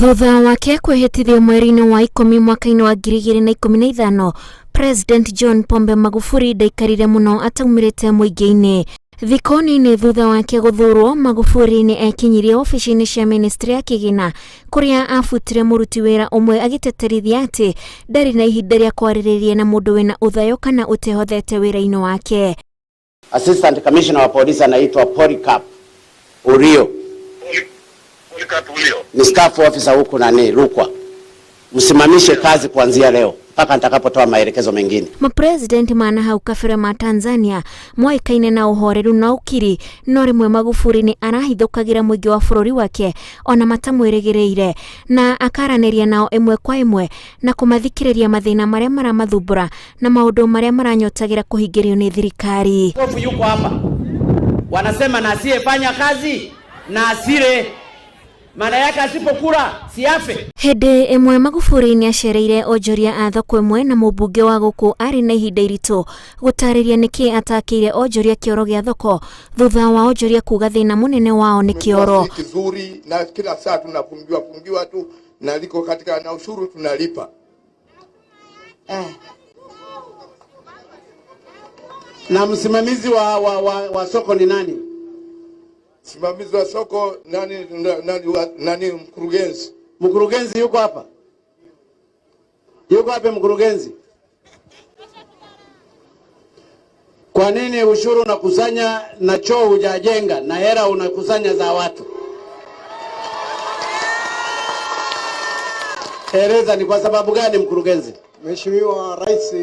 Thutha wake kwĩhĩtithio mweri-inĩ wa 10 mwaka-inĩ wa 2015, President John Pombe Magufuli ndaikarire mũno ataumirĩte mũingĩ-inĩ. Thikũ nini thutha wake gũthurwo, Magufuli nĩ ekinyirie ofici-inĩ cia ministry ya kĩgĩna, kũrĩa abutire mũruti wĩra ũmwe agĩteterithia atĩ ndarĩ na ihinda rĩa kwarĩrĩria na mũndũ wĩna ũthayo kana ũtehothete wĩra-inĩ wake. Assistant Commissioner wa Polisi anaitwa Polycarp Urio. Ni staff officer huku nani Rukwa. Msimamishe kazi kuanzia leo mpaka nitakapotoa maelekezo mengine. Mapresident mana hau kabere ma Tanzania moikaine na uhoreru na ukiri, no rimwe Magufuli ni arahithukagira mũingĩ wa bũrũri wake ona matamwĩrĩgĩrĩire, na akaranĩria nao ĩmwe kwa ĩmwe na kũmathikĩrĩria mathĩna marĩa maramathumbũra na maũndũ marĩa maranyotagira kũhingĩrio ni thirikari. Hofu yuko hapa. Wanasema na asiyefanya kazi na asire. Maana yake asipokura siafe. Hĩndĩ ĩmwe Magufuli nĩ acereire onjoria a thoko ĩmwe na mũmbunge wa gũkũ arĩ na ihinda iritũ gũtarĩria nĩkĩ atakĩire onjoria kĩoro gĩa thoko thutha wa onjoria kuga thĩna mũnene wao nĩ kĩoro. Kizuri na kila saa tunafungiwa tu na liko katika na ushuru tunalipa. Na msimamizi wa soko ni nani? Msimamizi wa soko nani mkurugenzi? Mkurugenzi yuko hapa? Yuko hapa mkurugenzi? Kwa nini ushuru unakusanya na choo hujajenga na hela unakusanya za watu? Eleza ni kwa sababu gani mkurugenzi? Mheshimiwa Rais,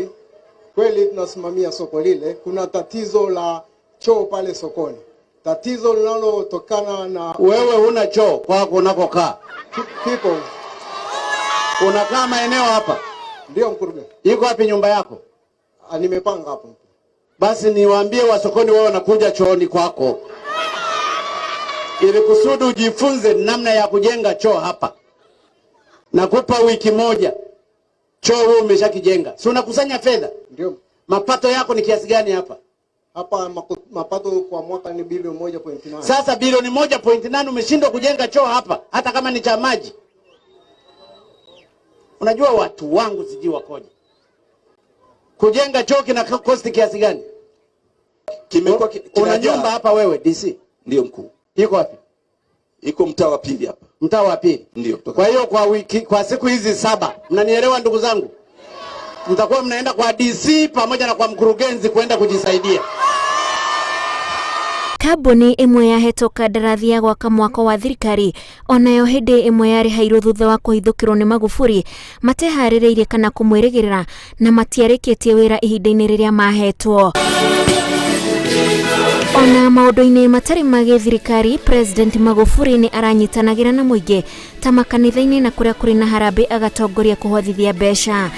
kweli tunasimamia soko lile, kuna tatizo la choo pale sokoni. Tatizo linalotokana na wewe huna choo kwako unakokaa. People. Unakaa maeneo hapa? Ndio mkurugenzi. Iko wapi nyumba yako? Nimepanga hapo. Basi niwaambie wa sokoni wao wanakuja chooni kwako. Ili kusudi ujifunze namna ya kujenga choo hapa. Nakupa wiki moja. Choo wewe umeshakijenga. Si unakusanya fedha? Ndio. Mapato yako ni kiasi gani hapa? Hapa mapato kwa mwaka ni bilioni 1.8. Sasa bilioni 1.8 umeshindwa kujenga choo hapa hata kama ni cha maji. Unajua watu wangu siji wakoje. Kujenga choo kina cost kiasi gani? Kimekuwa una nyumba hapa wewe DC? Ndio mkuu. Iko wapi? Iko mtaa wa pili hapa. Mtaa wa pili? Ndio. Kwa hiyo kwa siku hizi 7, mnanielewa ndugu zangu? Mtakuwa mnaenda kwa DC pamoja na kwa mkurugenzi kwenda kujisaidia. Kambuni ĩmwe yahetwo kandarathi ya gwaka mwako wa thirikari, onayo hĩndĩ ĩmwe yarĩ hairwo thutha wa kũhithũkĩrwo nĩ Magufuli, mateharĩrĩirie kana kũmwĩrĩgĩrĩra na matiarĩkĩtie wĩra ihinda-inĩ rĩrĩa mahetwo. Ona maũndũ-inĩ matarĩ ma gĩthirikari, President Magufuli nĩ aranyitanagĩra na mũingĩ ta makanitha-inĩ na kũrĩa kũrĩ na harambĩ agatongoria kũhothithia mbeca.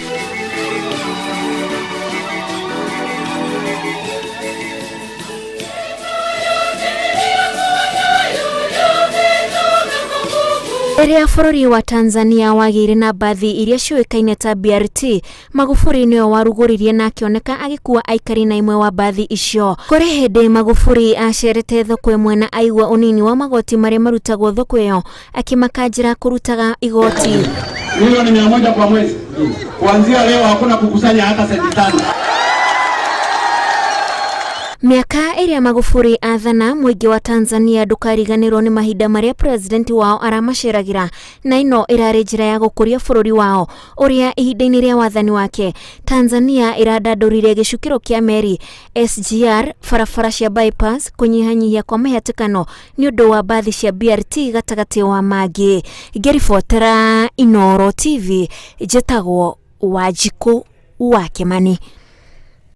Rĩrĩa bũrũri wa Tanzania wagĩire na bathi iria ciũĩkaine ta BRT, Magufuli nĩwe warugũririe na akĩoneka agĩkua aikari na imwe wa bathi icio. Kũrĩ hĩndĩ Magufuli acerete thoko ĩmwe na aigua ũnini wa magoti marĩa marutagwo thoko ĩyo, akĩmakanjĩra kũrutaga igoti. Milioni 100 kwa mwezi. Kuanzia leo hakuna kukusanya hata senti 5. Miaka ĩrĩa Magufuli athana, mũingĩ wa Tanzania ndũkariganĩrwo nĩ mahinda marĩa president wao aramaceragĩra, na ĩno ĩrarĩ njĩra ya gũkũria bũrũri wao, ũrĩa ihinda-inĩ rĩa wathani wake Tanzania ĩrandandũrire gĩcukĩro kĩa meri SGR, barabara cia bypass, kũnyihanyihia kwa mĩhatĩkano nĩ ũndũ wa bathi cia BRT gatagatĩ wa mangĩ. Ngĩribotera Inooro TV, njĩtagwo Wanjikũ wa Kĩmani.